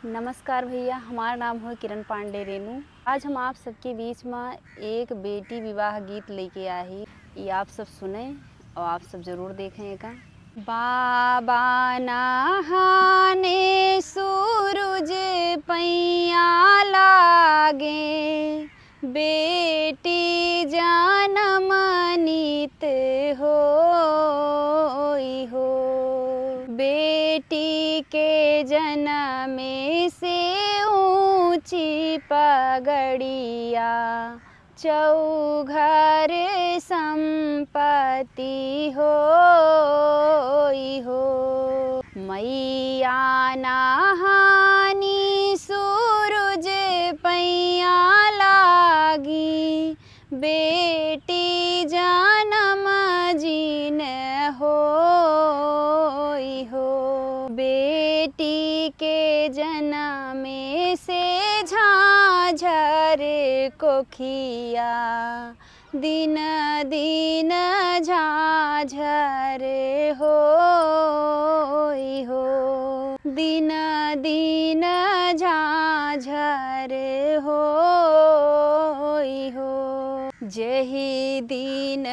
नमस्कार भैया, हमारा नाम है किरण पांडे रेनू। आज हम आप सबके बीच में एक बेटी विवाह गीत लेके आए हैं। ये आप सब सुने और आप सब ज़रूर देखें का। बाबा नहाने सूरज पैया लागे, बेटी जन्म नित होई हो। बेटी के जन्म से ऊंची पगड़िया, चौघर संपत्ति होई हो। मैया नहानी सूरज पैया लागी, बेटी जन्म जीन होई हो। बेटी के जन्म से झाझर कोखिया, दिन दिन झाझर होई हो। दिन दिन झाझर होई हो। जही दिन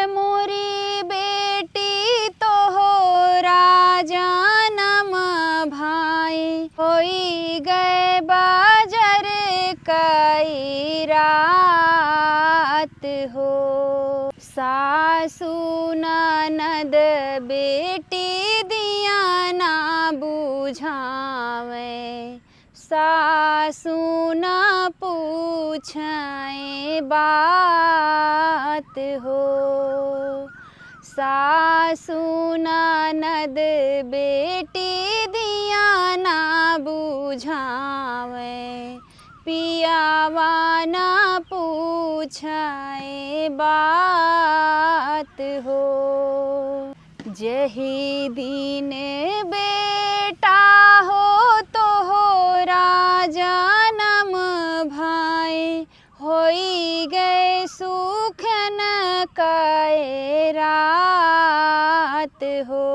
मोरी बेटी तोहरा जन्म भाई, होई गए बाजर कई रात हो। सासू ननद बेटी दिया ना बुझावे, सासू न पूछे बात हो। सासू ननद बेटी दिया ना बुझावे, पियावा न पूछे बात हो। जही दिन बेटा हो तोहरा जन्म भाई, होई गए सुखन कई रात हो।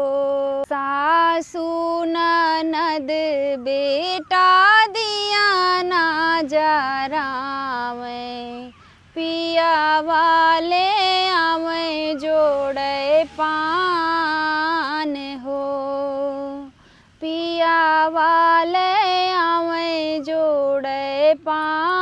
सासू ननद बेटा दिया ना जरावे, पिया वाले आवे जोड़े पान हो। पिया वाले आवे जोड़े पान